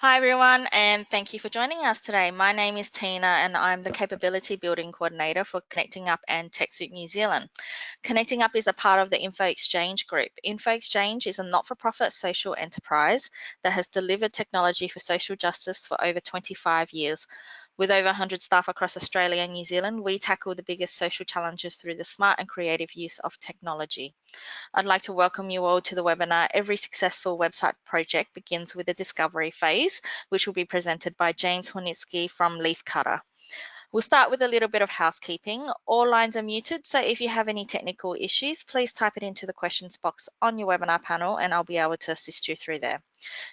Hi everyone, and thank you for joining us today. My name is Tina and I'm the Capability Building Coordinator for Connecting Up and TechSoup New Zealand. Connecting Up is a part of the Info Exchange Group. Info Exchange is a not-for-profit social enterprise that has delivered technology for social justice for over 25 years. With over 100 staff across Australia and New Zealand, we tackle the biggest social challenges through the smart and creative use of technology. I'd like to welcome you all to the webinar. Every successful website project begins with a discovery phase, which will be presented by James Hornitsky from Leafcutter. We'll start with a little bit of housekeeping. All lines are muted, so if you have any technical issues, please type it into the questions box on your webinar panel and I'll be able to assist you through there.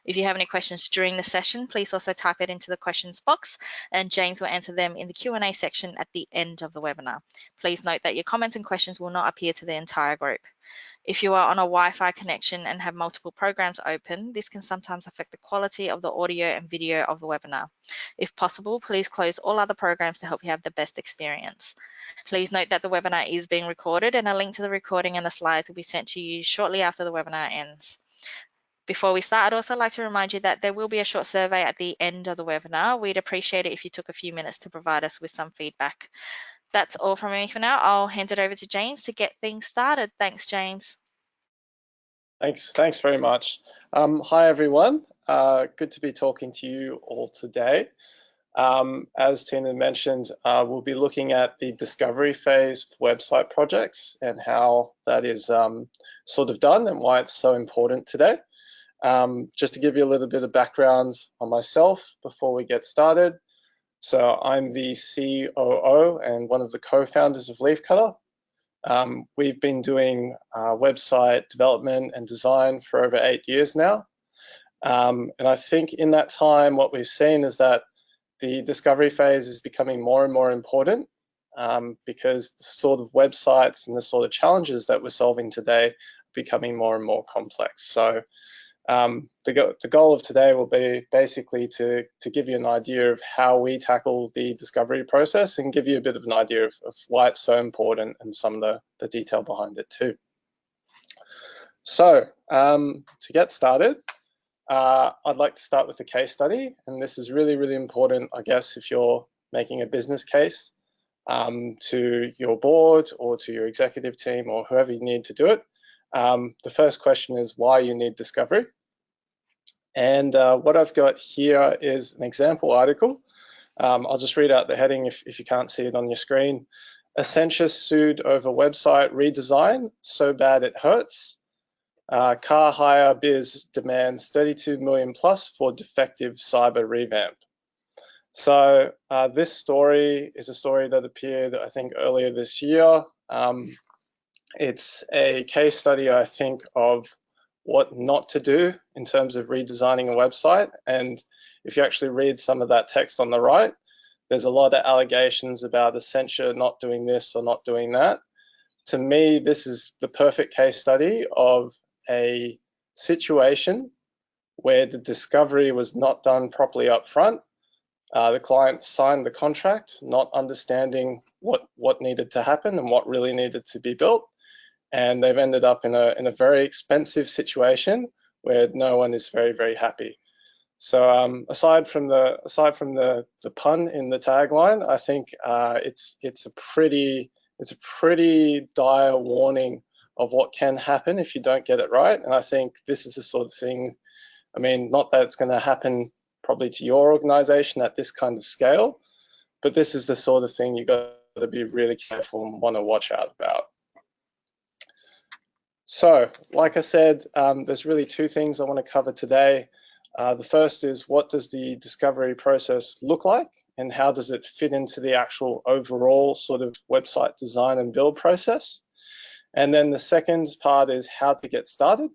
If you have any questions during the session, please also type it into the questions box and James will answer them in the Q&A section at the end of the webinar. Please note that your comments and questions will not appear to the entire group. If you are on a Wi-Fi connection and have multiple programs open, this can sometimes affect the quality of the audio and video of the webinar. If possible, please close all other programs to help you have the best experience. Please note that the webinar is being recorded and a link to the recording and the slides will be sent to you shortly after the webinar ends. Before we start, I'd also like to remind you that there will be a short survey at the end of the webinar. We'd appreciate it if you took a few minutes to provide us with some feedback. That's all from me for now. I'll hand it over to James to get things started. Thanks, James. Thanks very much. Hi everyone, good to be talking to you all today. As Tina mentioned, we'll be looking at the discovery phase for website projects and how that is sort of done and why it's so important today. Just to give you a little bit of background on myself before we get started. So I'm the COO and one of the co-founders of Leafcutter. We've been doing website development and design for over 8 years now. And I think in that time, what we've seen is that the discovery phase is becoming more and more important because the sort of websites and the sort of challenges that we're solving today are becoming more and more complex. So the goal of today will be basically to give you an idea of how we tackle the discovery process and give you a bit of an idea of why it's so important and some of the detail behind it too. So to get started, I'd like to start with a case study, and this is really, really important, I guess, if you're making a business case to your board or to your executive team or whoever you need to do it. The first question is why you need discovery. And what I've got here is an example article. I'll just read out the heading if you can't see it on your screen. Accenture sued over website redesign, so bad it hurts. Car hire biz demands 32 million plus for defective cyber revamp. So this story is a story that appeared, I think, earlier this year. It's a case study, I think, of what not to do in terms of redesigning a website. And if you actually read some of that text on the right, there's a lot of allegations about Accenture not doing this or not doing that. To me, this is the perfect case study of a situation where the discovery was not done properly up front. The client signed the contract, not understanding what needed to happen and what really needed to be built. And they've ended up in a very expensive situation where no one is very, very happy. So aside from the pun in the tagline, I think it's a pretty dire warning of what can happen if you don't get it right. And I think this is the sort of thing, I mean, not that it's going to happen probably to your organization at this kind of scale, but this is the sort of thing you've got to be really careful and want to watch out about. So, like I said, there's really two things I want to cover today. The first is, what does the discovery process look like and how does it fit into the actual overall sort of website design and build process? And then the second part is how to get started.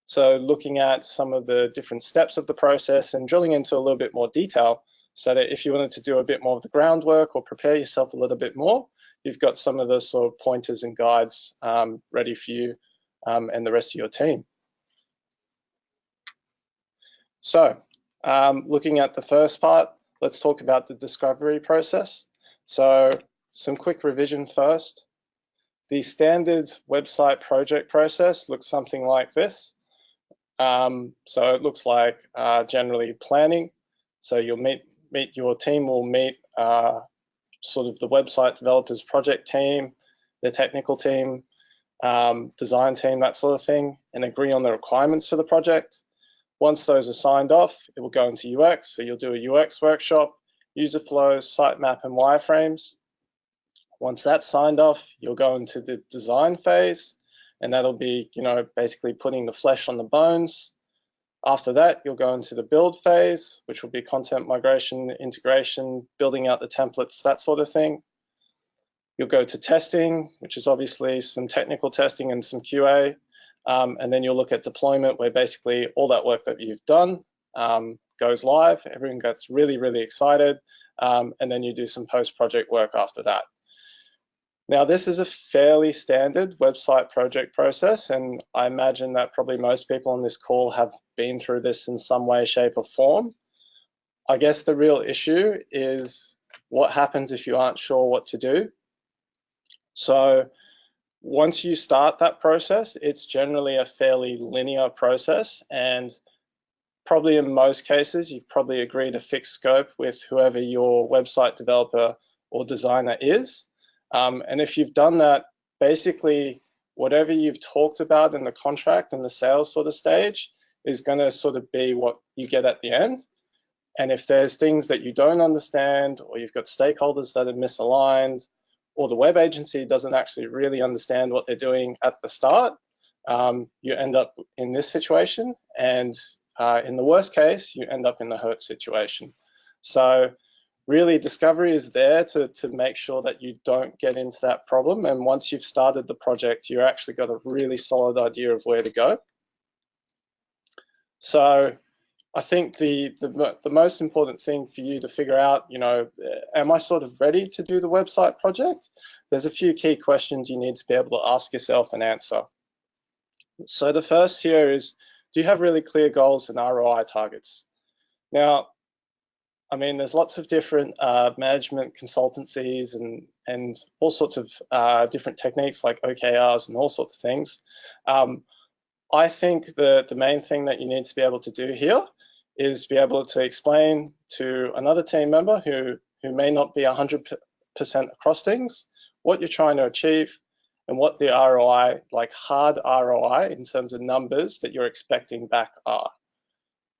So looking at some of the different steps of the process and drilling into a little bit more detail so that if you wanted to do a bit more of the groundwork or prepare yourself a little bit more, you've got some of the sort of pointers and guides ready for you and the rest of your team. So looking at the first part, let's talk about the discovery process. So some quick revision first. The standard website project process looks something like this. So it looks like generally planning. So you'll meet your team will meet sort of the website developers project team, the technical team, design team, that sort of thing, and agree on the requirements for the project. Once those are signed off, it will go into UX. So you'll do a UX workshop, user flows, sitemap, and wireframes. Once that's signed off, you'll go into the design phase, and that'll be, basically putting the flesh on the bones. After that, you'll go into the build phase, which will be content migration, integration, building out the templates, that sort of thing. You'll go to testing, which is obviously some technical testing and some QA. And then you'll look at deployment, where basically all that work that you've done goes live. Everyone gets really, really excited. And then you do some post-project work after that. Now, this is a fairly standard website project process, and I imagine that probably most people on this call have been through this in some way, shape, or form. I guess the real issue is what happens if you aren't sure what to do. So once you start that process, it's generally a fairly linear process, and probably in most cases, you've probably agreed a fixed scope with whoever your website developer or designer is. And if you've done that, basically whatever you've talked about in the contract and the sales sort of stage is going to sort of be what you get at the end. And if there's things that you don't understand, or you've got stakeholders that are misaligned, or the web agency doesn't actually really understand what they're doing at the start, you end up in this situation. And in the worst case, you end up in the hurt situation. So really, discovery is there to make sure that you don't get into that problem. And once you've started the project, you've actually got a really solid idea of where to go. So I think the most important thing for you to figure out, am I sort of ready to do the website project? There's a few key questions you need to be able to ask yourself and answer. So the first here is, do you have really clear goals and ROI targets? Now, I mean, there's lots of different management consultancies and all sorts of different techniques like OKRs and all sorts of things. I think the main thing that you need to be able to do here is be able to explain to another team member who may not be 100% across things what you're trying to achieve and what the ROI, like hard ROI in terms of numbers that you're expecting back are.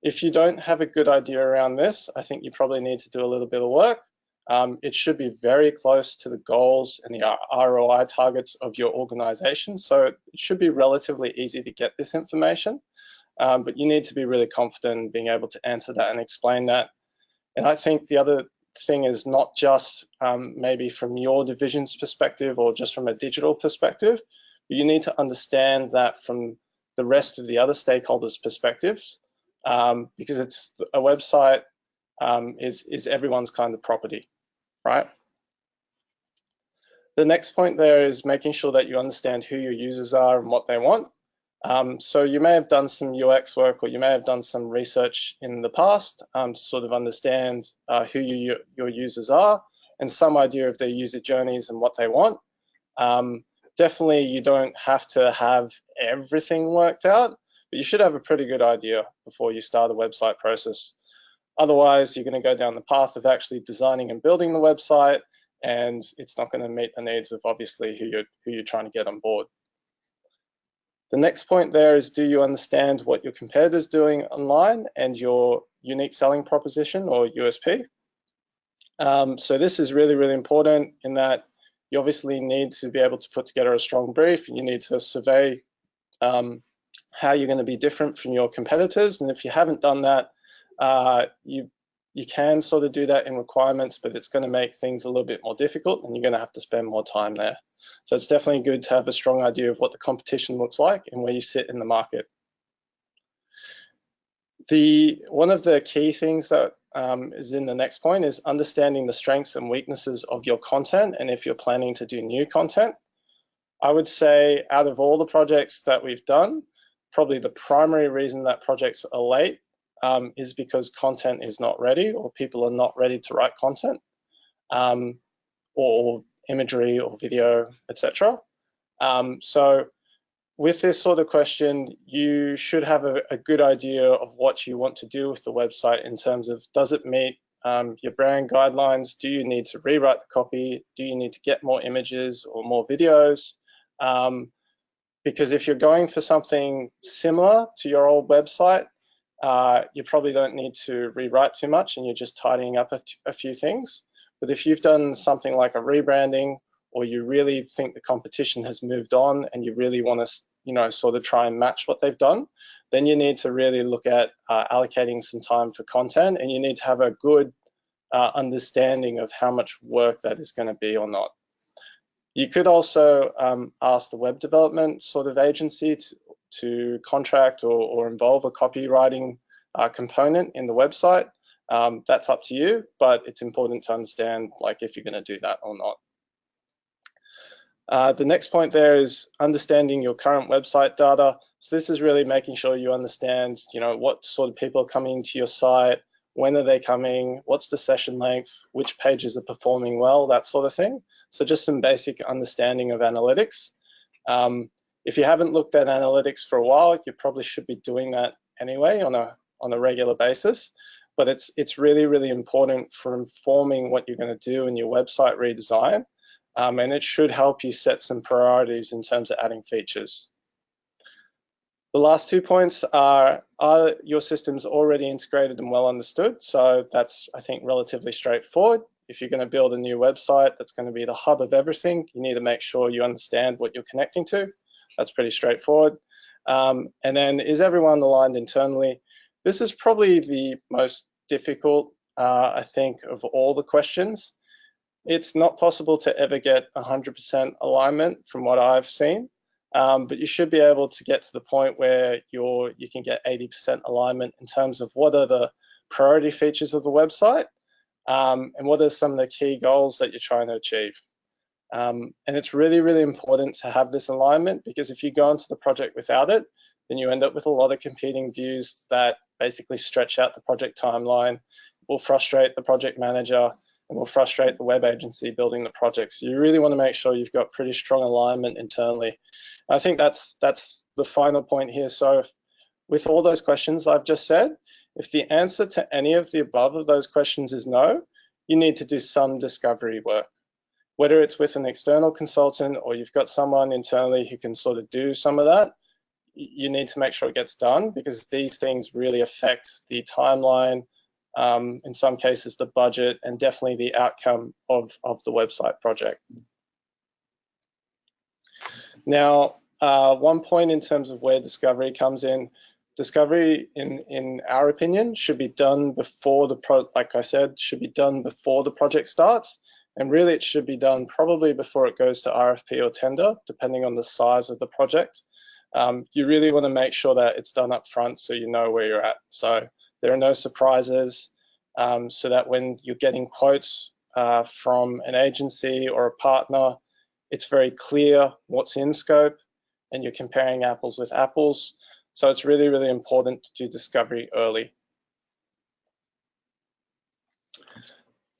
If you don't have a good idea around this, I think you probably need to do a little bit of work. It should be very close to the goals and the ROI targets of your organization. So it should be relatively easy to get this information, but you need to be really confident in being able to answer that and explain that. And I think the other thing is not just maybe from your division's perspective or just from a digital perspective, but you need to understand that from the rest of the other stakeholders' perspectives. Because it's a website is everyone's kind of property, right? The next point there is making sure that you understand who your users are and what they want. So you may have done some UX work, or you may have done some research in the past to sort of understand who your users are and some idea of their user journeys and what they want. Definitely, you don't have to have everything worked out, but you should have a pretty good idea before you start a website process. Otherwise, you're going to go down the path of actually designing and building the website, and it's not going to meet the needs of obviously who you're trying to get on board. The next point there is, do you understand what your competitor's doing online and your unique selling proposition or USP? So this is really, really important in that you obviously need to be able to put together a strong brief. You need to survey how you're going to be different from your competitors. And if you haven't done that, you can sort of do that in requirements, but it's going to make things a little bit more difficult and you're going to have to spend more time there. So it's definitely good to have a strong idea of what the competition looks like and where you sit in the market. One of the key things that is in the next point is understanding the strengths and weaknesses of your content, and if you're planning to do new content. I would say out of all the projects that we've done, probably the primary reason that projects are late is because content is not ready, or people are not ready to write content, or imagery or video, etc. So with this sort of question, you should have a good idea of what you want to do with the website in terms of, does it meet your brand guidelines? Do you need to rewrite the copy? Do you need to get more images or more videos? Because if you're going for something similar to your old website, you probably don't need to rewrite too much and you're just tidying up a few things. But if you've done something like a rebranding, or you really think the competition has moved on and you really want to, sort of try and match what they've done, then you need to really look at allocating some time for content, and you need to have a good understanding of how much work that is going to be or not. You could also ask the web development sort of agency to contract or involve a copywriting component in the website. That's up to you, but it's important to understand if you're going to do that or not. The next point there is understanding your current website data. So this is really making sure you understand, what sort of people are coming to your site, when are they coming, what's the session length, which pages are performing well, that sort of thing. So just some basic understanding of analytics. If you haven't looked at analytics for a while, you probably should be doing that anyway on a regular basis. But it's really, really important for informing what you're going to do in your website redesign. And it should help you set some priorities in terms of adding features. The last 2 points are your systems already integrated and well understood? So that's, I think, relatively straightforward. If you're going to build a new website that's going to be the hub of everything, you need to make sure you understand what you're connecting to. That's pretty straightforward. And then, is everyone aligned internally? This is probably the most difficult, I think, of all the questions. It's not possible to ever get 100% alignment from what I've seen, but you should be able to get to the point where you can get 80% alignment in terms of what are the priority features of the website and what are some of the key goals that you're trying to achieve. And it's really, really important to have this alignment, because if you go into the project without it, then you end up with a lot of competing views that basically stretch out the project timeline, will frustrate the project manager, and will frustrate the web agency building the project. So you really want to make sure you've got pretty strong alignment internally. I think that's the final point here. So with all those questions I've just said, if the answer to any of the above of those questions is no, you need to do some discovery work. Whether it's with an external consultant or you've got someone internally who can sort of do some of that, you need to make sure it gets done, because these things really affect the timeline, in some cases the budget, and definitely the outcome of the website project. Now, one point in terms of where discovery comes in, discovery, in our opinion, should be done before like I said, should be done before the project starts, and really it should be done probably before it goes to RFP or tender, depending on the size of the project. You really want to make sure that it's done up front so you know where you're at. So there are no surprises, so that when you're getting quotes from an agency or a partner, it's very clear what's in scope and you're comparing apples with apples. So it's really, really important to do discovery early.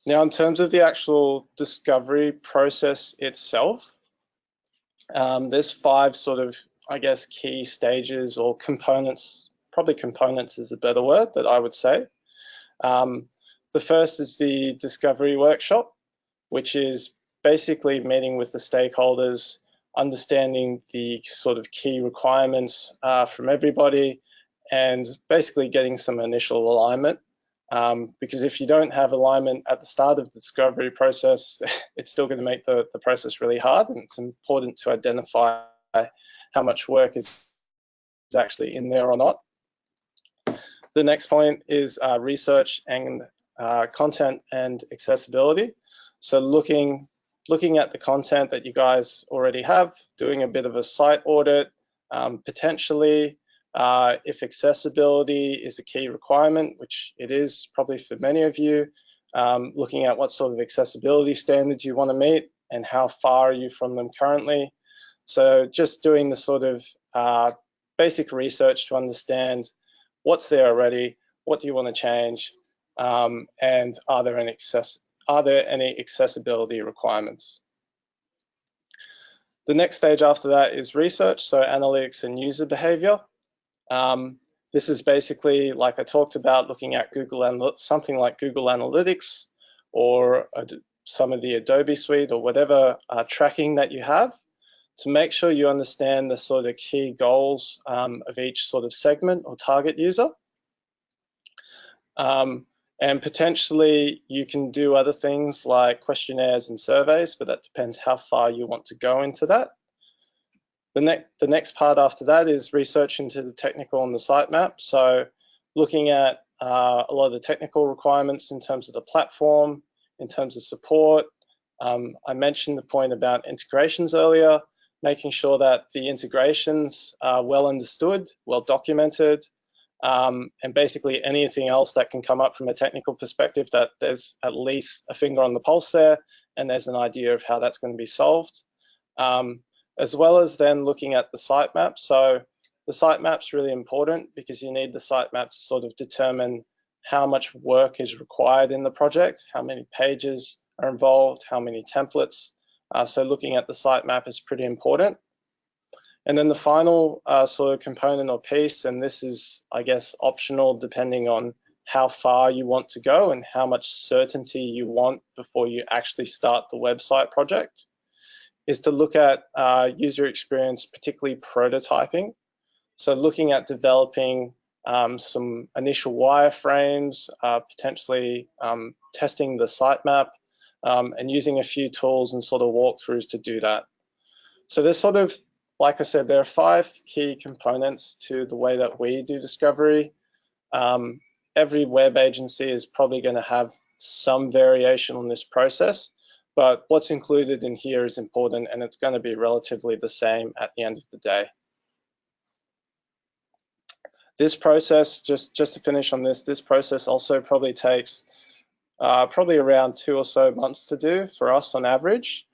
Now, in terms of the actual discovery process itself, there's 5 sort of, I guess, key stages or components. Probably components is a better word that I would say. The first is the discovery workshop, which is basically meeting with the stakeholders, understanding the sort of key requirements from everybody, and basically getting some initial alignment. Because if you don't have alignment at the start of the discovery process, it's still going to make the process really hard, and it's important to identify how much work is actually in there or not. The next point is research and content and accessibility. So looking at the content that you guys already have, doing a bit of a site audit, potentially if accessibility is a key requirement, which it is probably for many of you, looking at what sort of accessibility standards you want to meet and how far are you from them currently. So just doing the sort of basic research to understand what's there already, what do you want to change, and are there any accessibility requirements. The next stage after that is research, so analytics and user behavior. This is basically, like I talked about, looking at something like Google Analytics or some of the Adobe suite or whatever tracking that you have, to make sure you understand the sort of key goals of each sort of segment or target user. And potentially you can do other things like questionnaires and surveys, but that depends how far you want to go into that. The next part after that is research into the technical and the sitemap. So looking at a lot of the technical requirements in terms of the platform, in terms of support. I mentioned the point about integrations earlier, making sure that the integrations are well understood, well documented, and basically anything else that can come up from a technical perspective, that there's at least a finger on the pulse there and there's an idea of how that's going to be solved. As well as then looking at the sitemap. So the sitemap's really important because you need the sitemap to sort of determine how much work is required in the project, how many pages are involved, how many templates. So looking at the sitemap is pretty important. And then the final sort of component or piece, and this is, I guess, optional depending on how far you want to go and how much certainty you want before you actually start the website project, is to look at user experience, particularly prototyping. So looking at developing some initial wireframes, potentially testing the sitemap, and using a few tools and sort of walkthroughs to do that. So there's sort of, like I said, there are 5 key components to the way that we do discovery. Every web agency is probably going to have some variation on this process, but what's included in here is important, and it's going to be relatively the same at the end of the day. This process, just to finish on this process also probably takes probably around 2 or so months to do for us on average.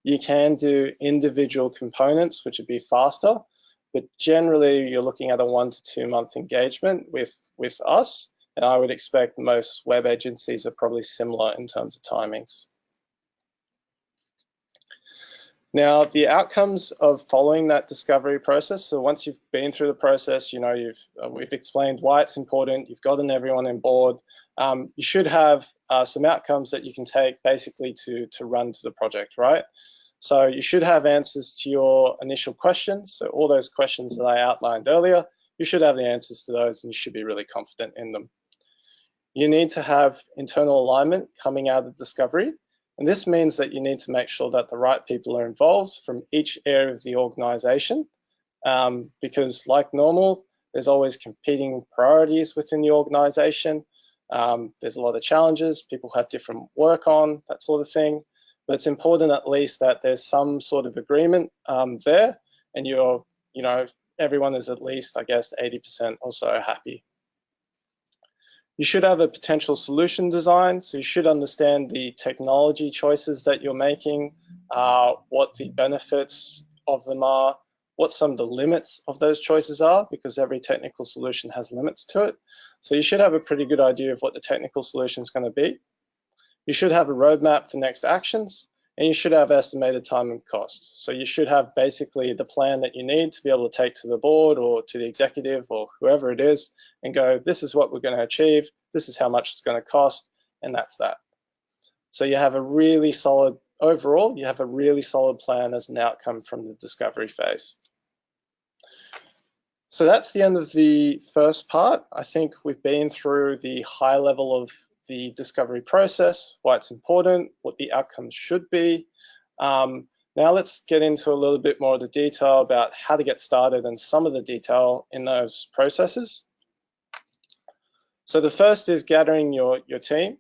You can do individual components, which would be faster, but generally you're looking at a 1 to 2 month engagement with us, and I would expect most web agencies are probably similar in terms of timings. Now, the outcomes of following that discovery process, so once you've been through the process, we've explained why it's important, you've gotten everyone on board, you should have some outcomes that you can take basically to run to the project, right? So you should have answers to your initial questions. So all those questions that I outlined earlier, you should have the answers to those and you should be really confident in them. You need to have internal alignment coming out of discovery. And this means that you need to make sure that the right people are involved from each area of the organization, because like normal, there's always competing priorities within the organization. There's a lot of challenges, people have different work on, that sort of thing. But it's important at least that there's some sort of agreement there, and everyone is at least, I guess, 80% or so happy. You should have a potential solution design, so you should understand the technology choices that you're making, what the benefits of them are, what some of the limits of those choices are, because every technical solution has limits to it. So you should have a pretty good idea of what the technical solution is going to be. You should have a roadmap for next actions, and you should have estimated time and cost. So you should have basically the plan that you need to be able to take to the board or to the executive or whoever it is and go, this is what we're going to achieve, this is how much it's going to cost, and that's that. So you have a really solid, overall, you have a really solid plan as an outcome from the discovery phase. So that's the end of the first part. I think we've been through the high level of the discovery process, why it's important, what the outcomes should be. Now let's get into a little bit more of the detail about how to get started and some of the detail in those processes. So the first is gathering your team.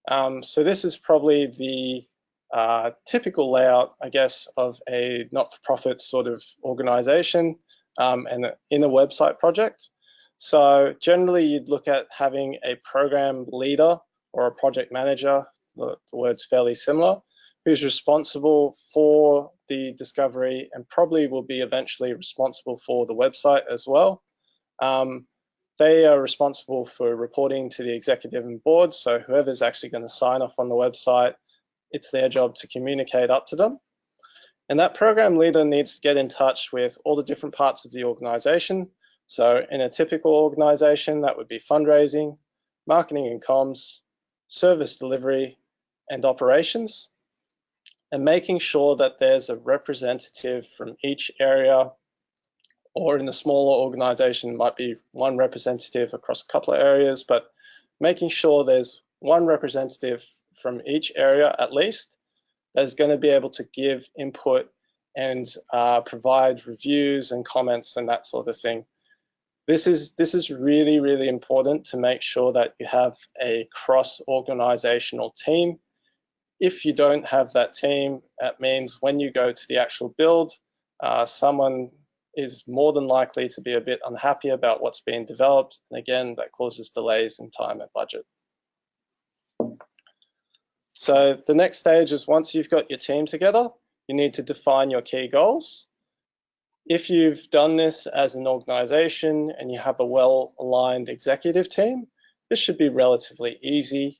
So this is probably the typical layout, I guess, of a not-for-profit sort of organization and in a website project. So generally you'd look at having a program leader or a project manager, the word's fairly similar, who's responsible for the discovery and probably will be eventually responsible for the website as well. They are responsible for reporting to the executive and board, so whoever's actually going to sign off on the website, it's their job to communicate up to them. And that program leader needs to get in touch with all the different parts of the organization. So in a typical organization, that would be fundraising, marketing and comms, service delivery, and operations, and making sure that there's a representative from each area, or in a smaller organization, might be one representative across a couple of areas, but making sure there's one representative from each area at least that's going to be able to give input and provide reviews and comments and that sort of thing. This is really, really important to make sure that you have a cross-organizational team. If you don't have that team, that means when you go to the actual build, someone is more than likely to be a bit unhappy about what's being developed. And again, that causes delays in time and budget. So the next stage is, once you've got your team together, you need to define your key goals. If you've done this as an organization and you have a well-aligned executive team, this should be relatively easy.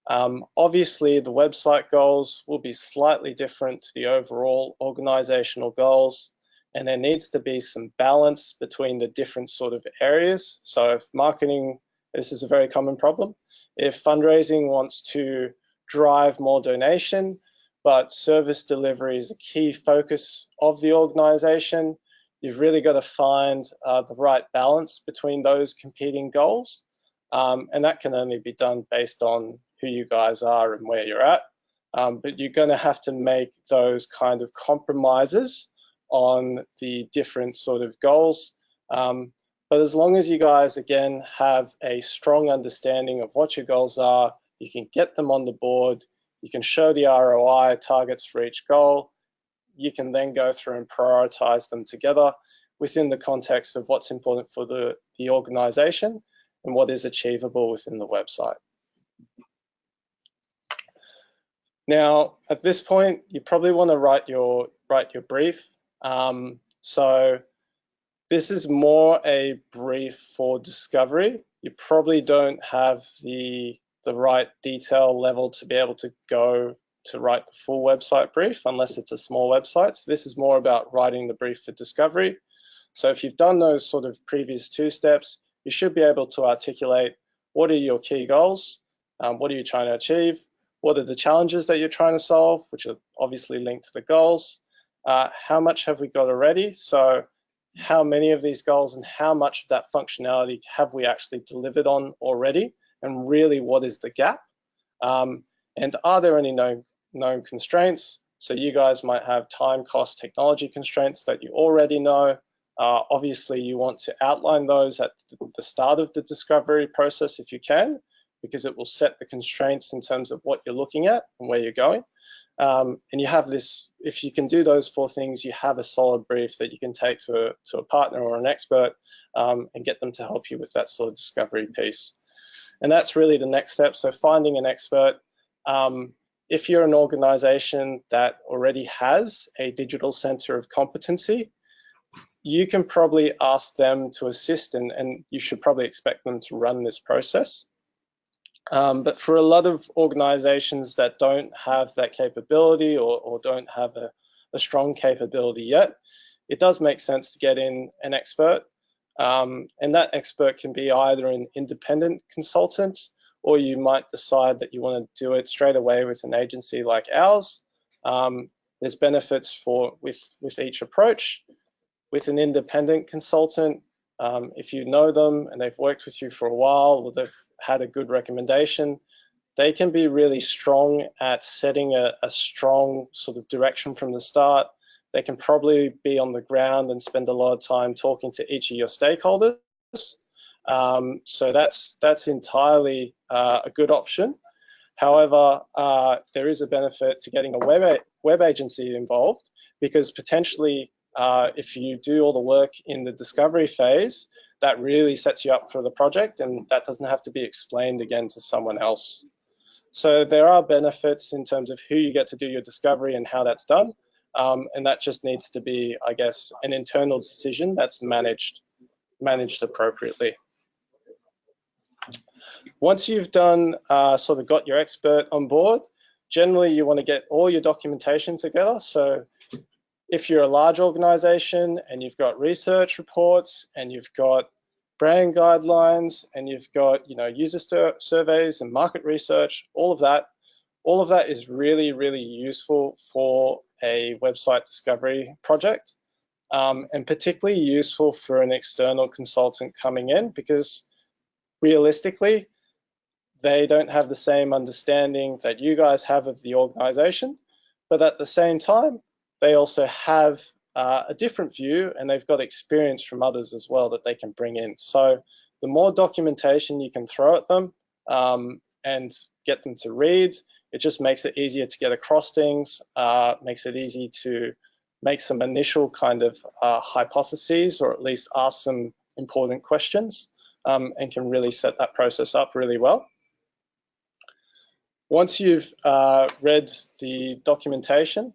Obviously, the website goals will be slightly different to the overall organizational goals, and there needs to be some balance between the different sort of areas. So if marketing, this is a very common problem. If fundraising wants to drive more donation, but service delivery is a key focus of the organization, you've really got to find the right balance between those competing goals. And that can only be done based on who you guys are and where you're at. But you're going to have to make those kind of compromises on the different sort of goals. But as long as you guys, again, have a strong understanding of what your goals are, you can get them on the board, you can show the ROI targets for each goal, you can then go through and prioritize them together within the context of what's important for the organization and what is achievable within the website. Now, at this point, you probably want to write your brief. So this is more a brief for discovery. You probably don't have the right detail level to be able to go to write the full website brief unless it's a small website. So this is more about writing the brief for discovery. So if you've done those sort of previous two steps, you should be able to articulate what are your key goals, what are you trying to achieve, what are the challenges that you're trying to solve, which are obviously linked to the goals, how much have we got already, so how many of these goals and how much of that functionality have we actually delivered on already, and really what is the gap, and are there any known constraints? So you guys might have time, cost, technology constraints that you already know. Obviously, you want to outline those at the start of the discovery process if you can, because it will set the constraints in terms of what you're looking at and where you're going. And you have this, if you can do those four things, you have a solid brief that you can take to a partner or an expert and get them to help you with that sort of discovery piece. And that's really the next step. So finding an expert. If you're an organization that already has a digital center of competency, you can probably ask them to assist, and you should probably expect them to run this process. But for a lot of organizations that don't have that capability or don't have a strong capability yet, it does make sense to get in an expert. And that expert can be either an independent consultant, or you might decide that you want to do it straight away with an agency like ours. There's benefits with each approach. With an independent consultant, if you know them and they've worked with you for a while, or they've had a good recommendation, they can be really strong at setting a strong sort of direction from the start. They can probably be on the ground and spend a lot of time talking to each of your stakeholders. So that's entirely a good option. However, there is a benefit to getting a web agency involved, because potentially if you do all the work in the discovery phase, that really sets you up for the project, and that doesn't have to be explained again to someone else. So there are benefits in terms of who you get to do your discovery and how that's done. And that just needs to be, I guess, an internal decision that's managed appropriately. Once you've done sort of got your expert on board, generally you want to get all your documentation together. So If you're a large organization and you've got research reports and you've got brand guidelines and you've got user surveys and market research, all of that is really, really useful for a website discovery project, and particularly useful for an external consultant coming in, because realistically, they don't have the same understanding that you guys have of the organization, but at the same time, they also have a different view, and they've got experience from others as well that they can bring in. So the more documentation you can throw at them and get them to read, it just makes it easier to get across things, makes it easy to make some initial kind of hypotheses, or at least ask some important questions, and can really set that process up really well. Once you've read the documentation,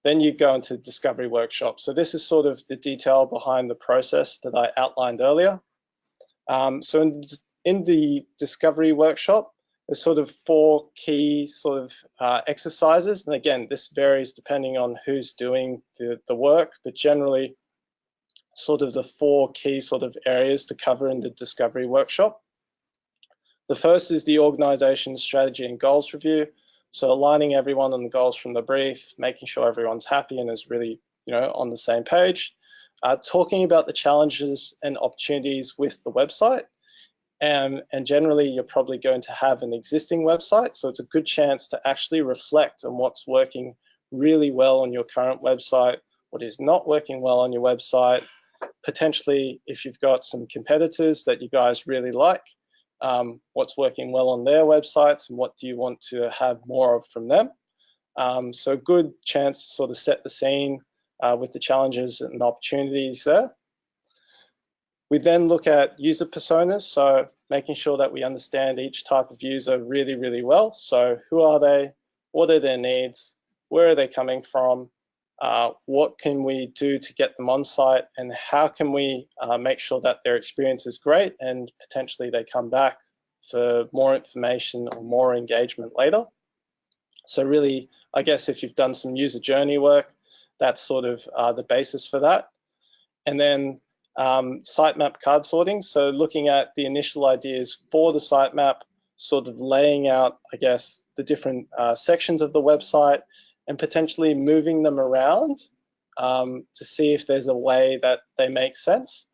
then you go into discovery workshop. So this is sort of the detail behind the process that I outlined earlier. So in the discovery workshop, there's sort of 4 key sort of exercises. And again, this varies depending on who's doing the work, but generally sort of the 4 key sort of areas to cover in the discovery workshop. The first is the organization strategy and goals review. So aligning everyone on the goals from the brief, making sure everyone's happy and is really, on the same page. Talking about the challenges and opportunities with the website. And generally, you're probably going to have an existing website. So it's a good chance to actually reflect on what's working really well on your current website, what is not working well on your website. Potentially, if you've got some competitors that you guys really like, what's working well on their websites and what do you want to have more of from them. So a good chance to sort of set the scene with the challenges and opportunities there. We then look at user personas, so making sure that we understand each type of user really, really well. So who are they? What are their needs? Where are they coming from? What can we do to get them on site, and how can we make sure that their experience is great and potentially they come back for more information or more engagement later. So really, I guess if you've done some user journey work, that's sort of the basis for that. And then sitemap card sorting, so looking at the initial ideas for the sitemap, sort of laying out, I guess, the different sections of the website and potentially moving them around to see if there's a way that they make sense.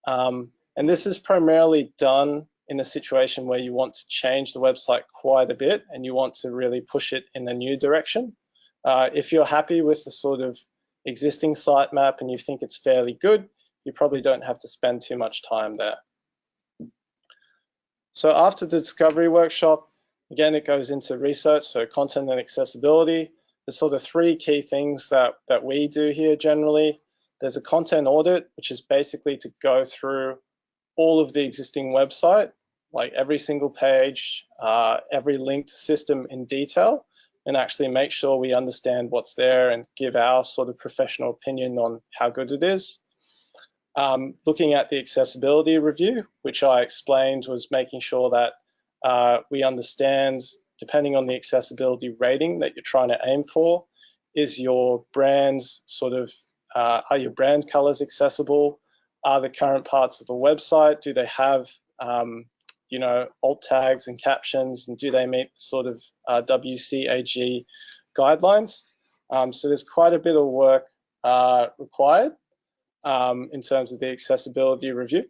And this is primarily done in a situation where you want to change the website quite a bit and you want to really push it in a new direction. If you're happy with the sort of existing sitemap and you think it's fairly good, you probably don't have to spend too much time there. So after the discovery workshop, again, it goes into research, so content and accessibility. There's sort of 3 key things that we do here generally. There's a content audit, which is basically to go through all of the existing website, like every single page, every linked system in detail, and actually make sure we understand what's there and give our sort of professional opinion on how good it is. Looking at the accessibility review, which I explained was making sure that we understand, depending on the accessibility rating that you're trying to aim for, is your brand's sort of, are your brand colors accessible? Are the current parts of the website, do they have, alt tags and captions, and do they meet sort of WCAG guidelines? So there's quite a bit of work required in terms of the accessibility review.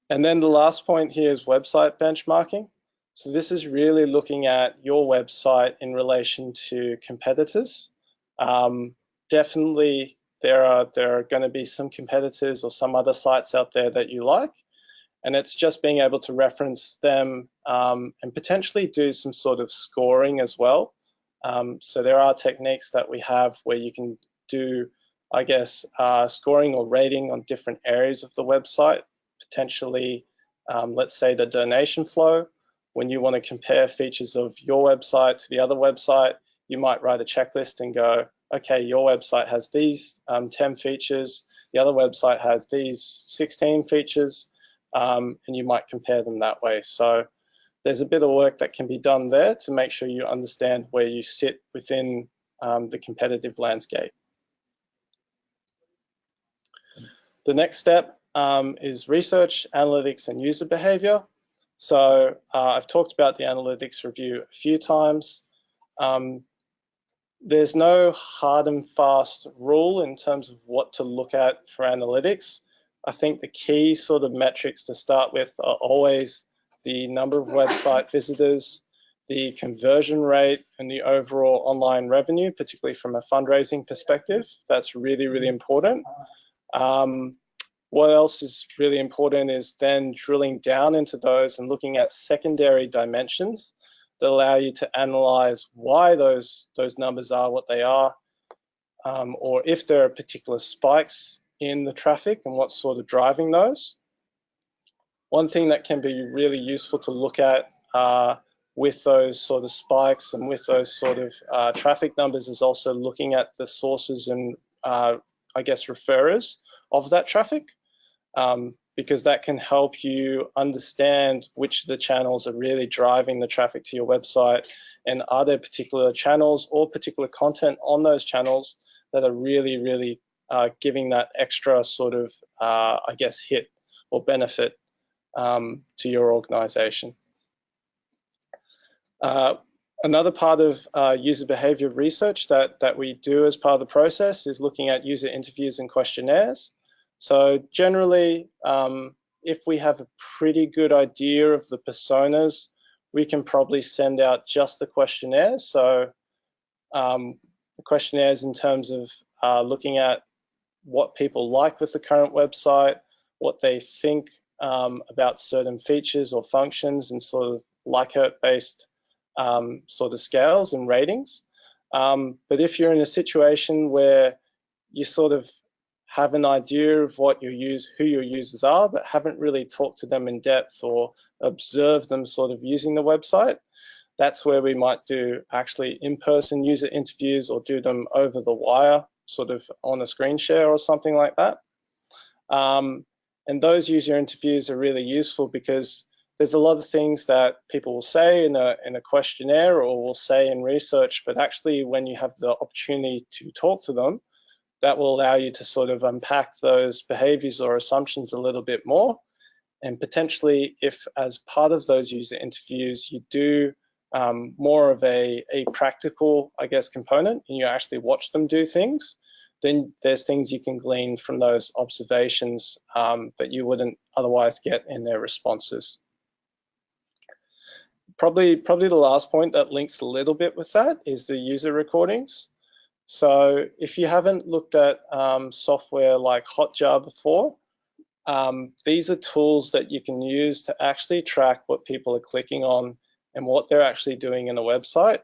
And then the last point here is website benchmarking. So this is really looking at your website in relation to competitors. Definitely there are going to be some competitors or some other sites out there that you like, and it's just being able to reference them and potentially do some sort of scoring as well. So there are techniques that we have where you can do, I guess, scoring or rating on different areas of the website, potentially, let's say the donation flow. When you want to compare features of your website to the other website, you might write a checklist and go, okay, your website has these 10 features, the other website has these 16 features, and you might compare them that way. So there's a bit of work that can be done there to make sure you understand where you sit within the competitive landscape. The next step is research, analytics, and user behavior. So I've talked about the analytics review a few times. There's no hard and fast rule in terms of what to look at for analytics. I think the key sort of metrics to start with are always the number of website visitors, the conversion rate, and the overall online revenue, particularly from a fundraising perspective. That's really, really important. What else is really important is then drilling down into those and looking at secondary dimensions that allow you to analyze why those numbers are what they are, or if there are particular spikes in the traffic and what's sort of driving those. One thing that can be really useful to look at with those sort of spikes and with those sort of traffic numbers is also looking at the sources and I guess referrers of that traffic, because that can help you understand which of the channels are really driving the traffic to your website, and are there particular channels or particular content on those channels that are really, really giving that extra sort of, I guess, hit or benefit to your organization. Another part of user behavior research that we do as part of the process is looking at user interviews and questionnaires. So generally, if we have a pretty good idea of the personas, we can probably send out just the questionnaires. So the questionnaires in terms of looking at what people like with the current website, what they think about certain features or functions, and sort of Likert-based sort of scales and ratings. But if you're in a situation where you sort of have an idea of what who your users are, but haven't really talked to them in depth or observed them sort of using the website, that's where we might do actually in-person user interviews or do them over the wire, sort of on a screen share or something like that. And those user interviews are really useful because there's a lot of things that people will say in a questionnaire or will say in research, but actually when you have the opportunity to talk to them, that will allow you to sort of unpack those behaviors or assumptions a little bit more. And potentially, if as part of those user interviews, you do more of a practical, I guess, component, and you actually watch them do things, then there's things you can glean from those observations that you wouldn't otherwise get in their responses. Probably the last point that links a little bit with that is the user recordings. So if you haven't looked at software like Hotjar before, these are tools that you can use to actually track what people are clicking on and what they're actually doing in a website.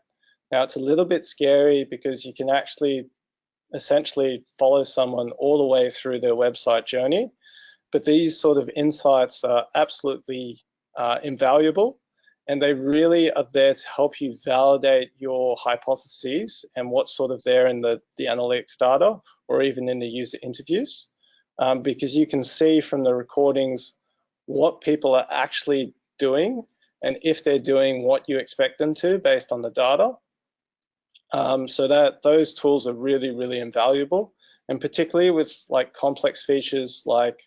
Now, it's a little bit scary because you can actually essentially follow someone all the way through their website journey, but these sort of insights are absolutely invaluable, and they really are there to help you validate your hypotheses and what's sort of there in the analytics data or even in the user interviews, because you can see from the recordings what people are actually doing and if they're doing what you expect them to based on the data. So that those tools are really, really invaluable, and particularly with like complex features like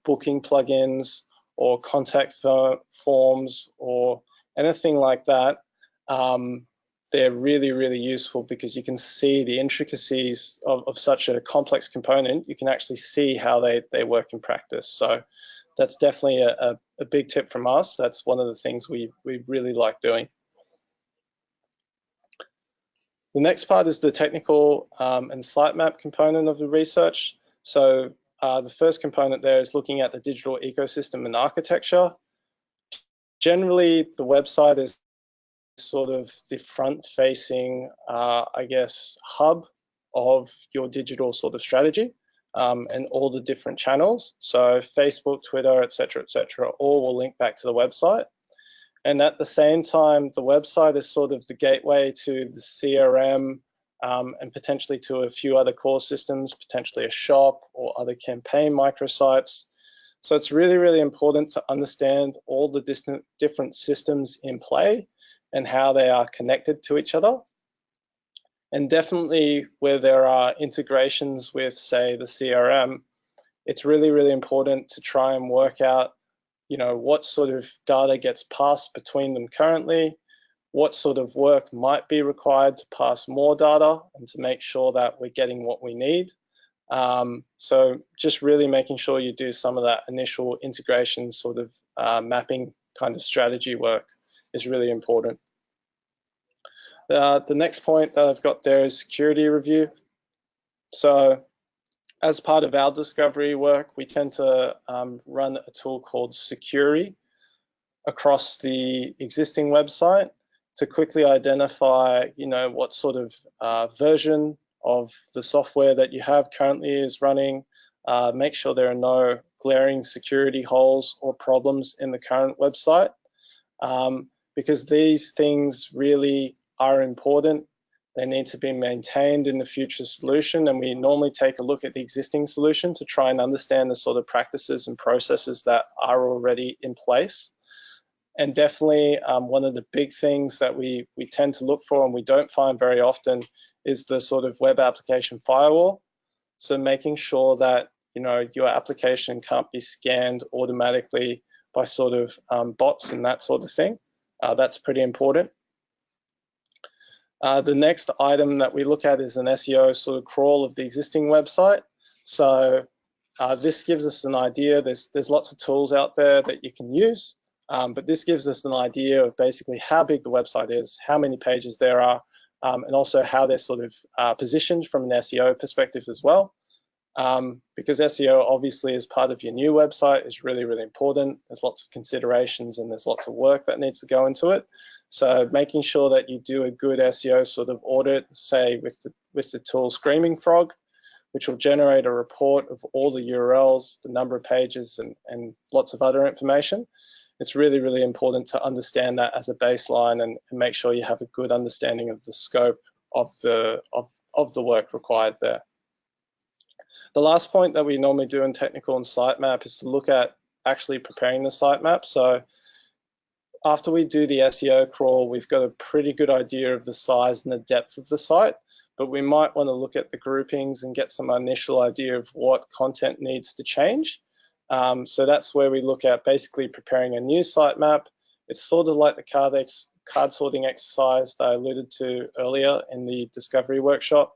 booking plugins or contact forms or anything like that, they're really, really useful because you can see the intricacies of such a complex component. You can actually see how they work in practice. So that's definitely a big tip from us. That's one of the things we really like doing. The next part is the technical and sitemap component of the research. So the first component there is looking at the digital ecosystem and architecture. Generally, the website is sort of the front-facing, I guess, hub of your digital sort of strategy and all the different channels. So Facebook, Twitter, et cetera, all will link back to the website. And at the same time, the website is sort of the gateway to the CRM and potentially to a few other core systems, potentially a shop or other campaign microsites. So it's really, really important to understand all the different systems in play and how they are connected to each other. And definitely where there are integrations with, say, the CRM, it's really, really important to try and work out, what sort of data gets passed between them currently, what sort of work might be required to pass more data and to make sure that we're getting what we need. So just really making sure you do some of that initial integration sort of mapping kind of strategy work is really important. The next point that I've got there is security review. So as part of our discovery work, we tend to run a tool called Securi across the existing website to quickly identify, what sort of version of the software that you have currently is running, make sure there are no glaring security holes or problems in the current website, because these things really are important. They need to be maintained in the future solution, and we normally take a look at the existing solution to try and understand the sort of practices and processes that are already in place. And definitely one of the big things that we tend to look for and we don't find very often is the sort of web application firewall. So making sure that your application can't be scanned automatically by sort of bots and that sort of thing. That's pretty important. The next item that we look at is an SEO sort of crawl of the existing website. So this gives us an idea. There's lots of tools out there that you can use, but this gives us an idea of basically how big the website is, how many pages there are, and also how they're sort of positioned from an SEO perspective as well. Because SEO obviously as part of your new website is really, really important. There's lots of considerations and there's lots of work that needs to go into it. So making sure that you do a good SEO sort of audit, say with the tool Screaming Frog, which will generate a report of all the URLs, the number of pages, and lots of other information. It's really, really important to understand that as a baseline and make sure you have a good understanding of the scope of the work required there. The last point that we normally do in technical and sitemap is to look at actually preparing the sitemap. So after we do the SEO crawl, we've got a pretty good idea of the size and the depth of the site, but we might want to look at the groupings and get some initial idea of what content needs to change. So that's where we look at basically preparing a new sitemap. It's sort of like the card sorting exercise that I alluded to earlier in the discovery workshop.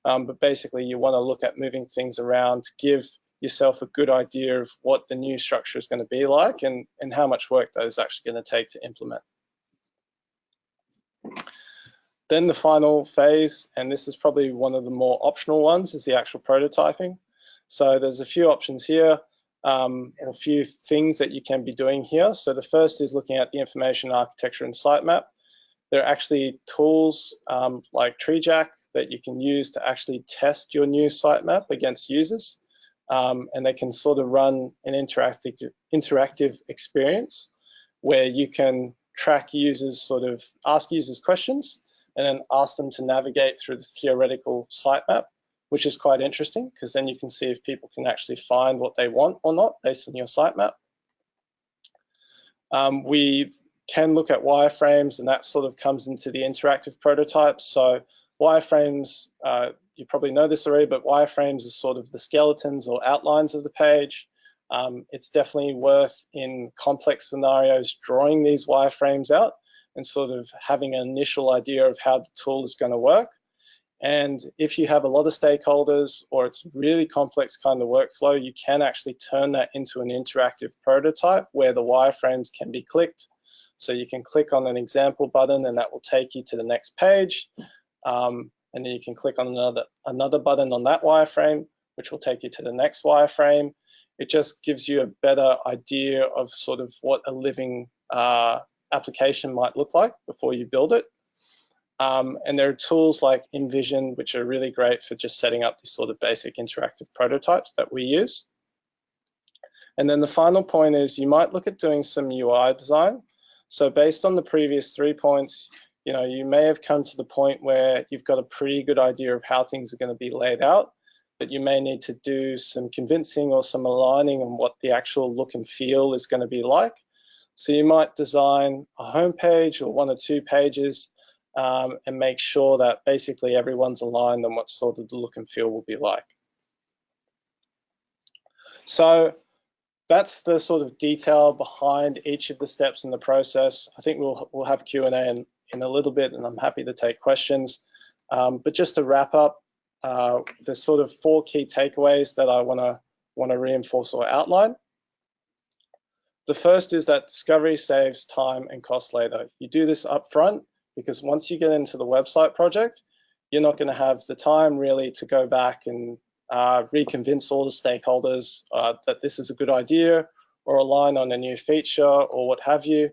But basically you want to look at moving things around to give yourself a good idea of what the new structure is going to be like and how much work that is actually going to take to implement. Then the final phase, and this is probably one of the more optional ones, is the actual prototyping. So there's a few options here, a few things that you can be doing here. So the first is looking at the information architecture and sitemap. There are actually tools like TreeJack that you can use to actually test your new sitemap against users. And they can sort of run an interactive experience where you can track users, sort of ask users questions and then ask them to navigate through the theoretical sitemap, which is quite interesting because then you can see if people can actually find what they want or not based on your sitemap. We can look at wireframes, and that sort of comes into the interactive prototypes. So wireframes, you probably know this already, but wireframes are sort of the skeletons or outlines of the page. It's definitely worth in complex scenarios drawing these wireframes out and sort of having an initial idea of how the tool is going to work. And if you have a lot of stakeholders or it's really complex kind of workflow, you can actually turn that into an interactive prototype where the wireframes can be clicked. So you can click on an example button and that will take you to the next page. And then you can click on another button on that wireframe, which will take you to the next wireframe. It just gives you a better idea of sort of what a living application might look like before you build it. And there are tools like InVision, which are really great for just setting up these sort of basic interactive prototypes that we use. And then the final point is you might look at doing some UI design. So based on the previous 3 points, you may have come to the point where you've got a pretty good idea of how things are going to be laid out, but you may need to do some convincing or some aligning on what the actual look and feel is going to be like. So you might design a home page or 1 or 2 pages and make sure that basically everyone's aligned on what sort of the look and feel will be like. So that's the sort of detail behind each of the steps in the process. I think we'll have Q&A in a little bit, and I'm happy to take questions. But just to wrap up, there's sort of 4 key takeaways that I want to reinforce or outline. The first is that discovery saves time and cost later. You do this up front because once you get into the website project, you're not going to have the time really to go back and reconvince all the stakeholders that this is a good idea or align on a new feature or what have you,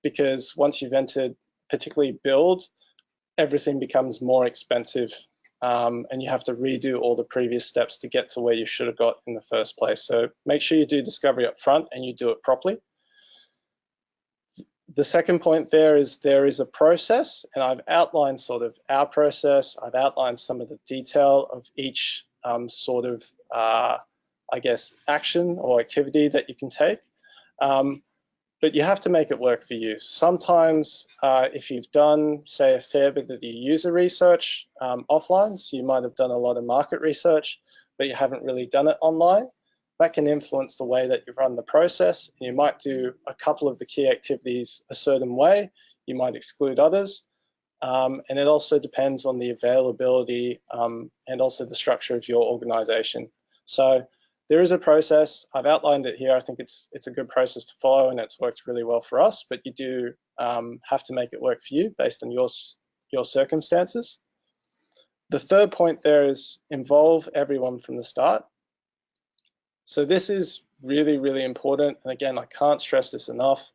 because once you've entered, particularly build, everything becomes more expensive and you have to redo all the previous steps to get to where you should have got in the first place. So make sure you do discovery up front and you do it properly. The second point there is a process, and I've outlined sort of our process. I've outlined some of the detail of each sort of, I guess, action or activity that you can take. But you have to make it work for you. Sometimes if you've done, say, a fair bit of your user research offline, so you might have done a lot of market research, but you haven't really done it online, that can influence the way that you run the process. You might do a couple of the key activities a certain way, you might exclude others, and it also depends on the availability and also the structure of your organization. So there is a process. I've outlined it here. I think it's a good process to follow, and it's worked really well for us, but you do have to make it work for you based on your circumstances. The third point there is involve everyone from the start. So this is really, really important. And again, I can't stress this enough.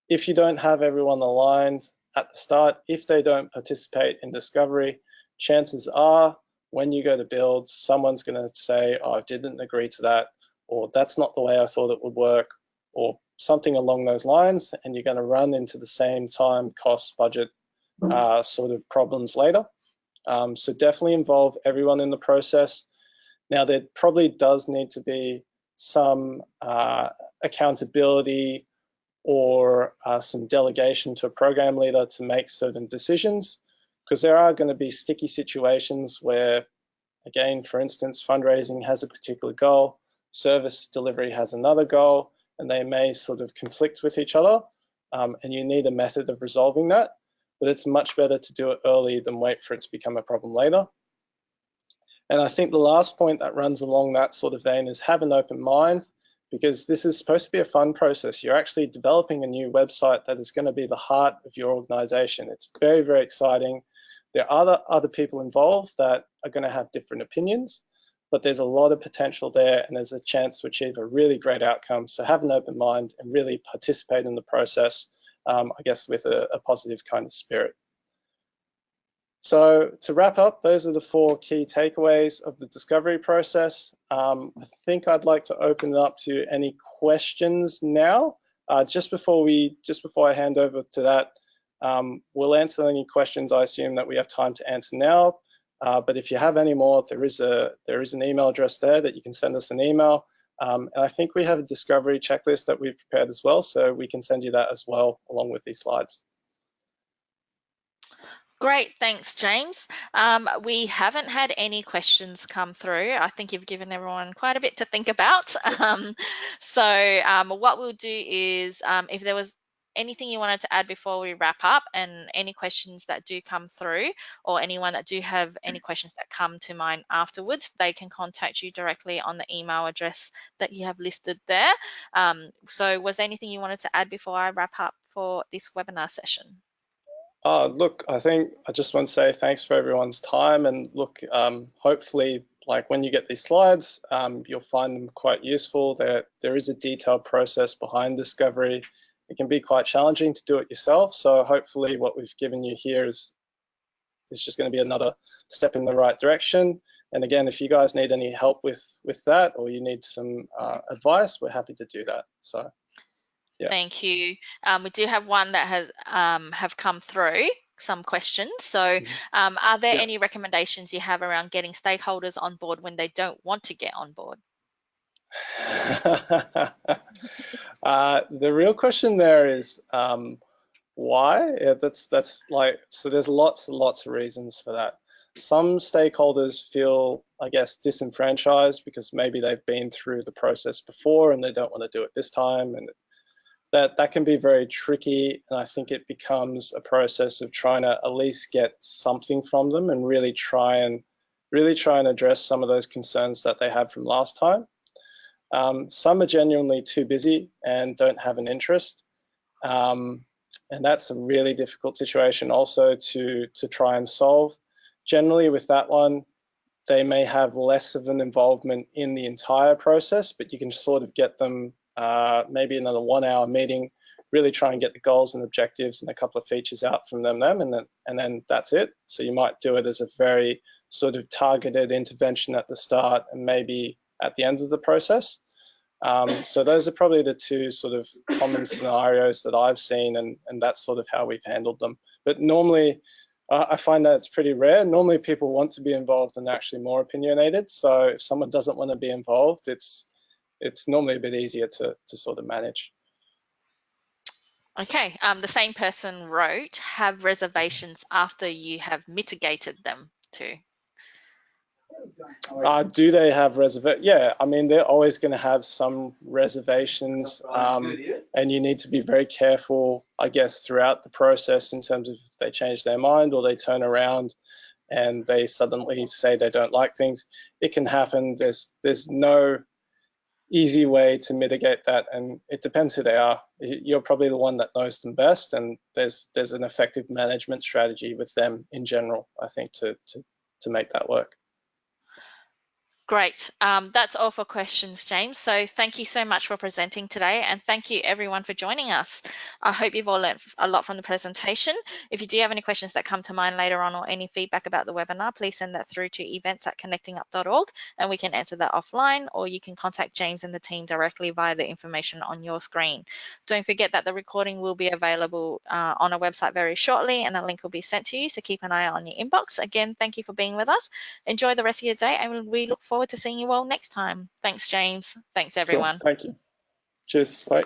If you don't have everyone aligned at the start, if they don't participate in discovery, chances are when you go to build, someone's going to say, oh, I didn't agree to that, or that's not the way I thought it would work, or something along those lines, and you're going to run into the same time, cost, budget sort of problems later. So definitely involve everyone in the process. Now, there probably does need to be some accountability or some delegation to a program leader to make certain decisions, because there are going to be sticky situations where, again, for instance, fundraising has a particular goal, service delivery has another goal, and they may sort of conflict with each other, and you need a method of resolving that. But it's much better to do it early than wait for it to become a problem later. And I think the last point that runs along that sort of vein is have an open mind, because this is supposed to be a fun process. You're actually developing a new website that is going to be the heart of your organization. It's very, very exciting. There are other people involved that are going to have different opinions, but there's a lot of potential there, and there's a chance to achieve a really great outcome. So have an open mind and really participate in the process, I guess, with a positive kind of spirit. So to wrap up, those are the 4 key takeaways of the discovery process. I think I'd like to open it up to any questions now. Just before I hand over to that, we'll answer any questions I assume that we have time to answer now. But if you have any more, there is an email address there that you can send us an email. And I think we have a discovery checklist that we've prepared as well, so we can send you that as well along with these slides. Great, thanks, James. We haven't had any questions come through. I think you've given everyone quite a bit to think about. What we'll do is, if there was anything you wanted to add before we wrap up, and any questions that do come through, or anyone that do have any questions that come to mind afterwards, they can contact you directly on the email address that you have listed there. So was there anything you wanted to add before I wrap up for this webinar session? Look, I think I just want to say thanks for everyone's time, and look, hopefully, like when you get these slides, you'll find them quite useful. There is a detailed process behind discovery. It can be quite challenging to do it yourself, so hopefully what we've given you here is just going to be another step in the right direction. And again, if you guys need any help with that, or you need some advice, we're happy to do that. So. Yeah. Thank you. We do have one that has have come through, some questions. So are there any recommendations you have around getting stakeholders on board when they don't want to get on board? The real question there is, why? Yeah, that's like, so there's lots and lots of reasons for that. Some stakeholders feel, I guess, disenfranchised because maybe they've been through the process before and they don't want to do it this time, and that can be very tricky. And I think it becomes a process of trying to at least get something from them and really try and address some of those concerns that they had from last time. Some are genuinely too busy and don't have an interest. And that's a really difficult situation also to try and solve. Generally, with that one, they may have less of an involvement in the entire process, but you can sort of get them maybe another 1 hour meeting, really try and get the goals and objectives and a couple of features out from them, and then that's it. So you might do it as a very sort of targeted intervention at the start and maybe at the end of the process. So those are probably the two sort of common scenarios that I've seen, and that's sort of how we've handled them. But normally, I find that it's pretty rare. Normally people want to be involved and actually more opinionated. So if someone doesn't want to be involved, it's normally a bit easier to sort of manage. Okay, the same person wrote, have reservations after you have mitigated them too. Do they have reservations? Yeah, I mean, they're always going to have some reservations, and you need to be very careful, I guess, throughout the process in terms of if they change their mind or they turn around and they suddenly say they don't like things. It can happen. There's no easy way to mitigate that, and it depends who they are. You're probably the one that knows them best, and there's an effective management strategy with them in general, I think, to make that work. Great. That's all for questions, James. So thank you so much for presenting today, and thank you everyone for joining us. I hope you've all learned a lot from the presentation. If you do have any questions that come to mind later on or any feedback about the webinar, please send that through to events@connectingup.org and we can answer that offline, or you can contact James and the team directly via the information on your screen. Don't forget that the recording will be available on our website very shortly, and a link will be sent to you, so keep an eye out on your inbox. Again, thank you for being with us. Enjoy the rest of your day, and we look forward to seeing you all next time. Thanks, James. Thanks, Sure. everyone. Thank you. Cheers. Bye.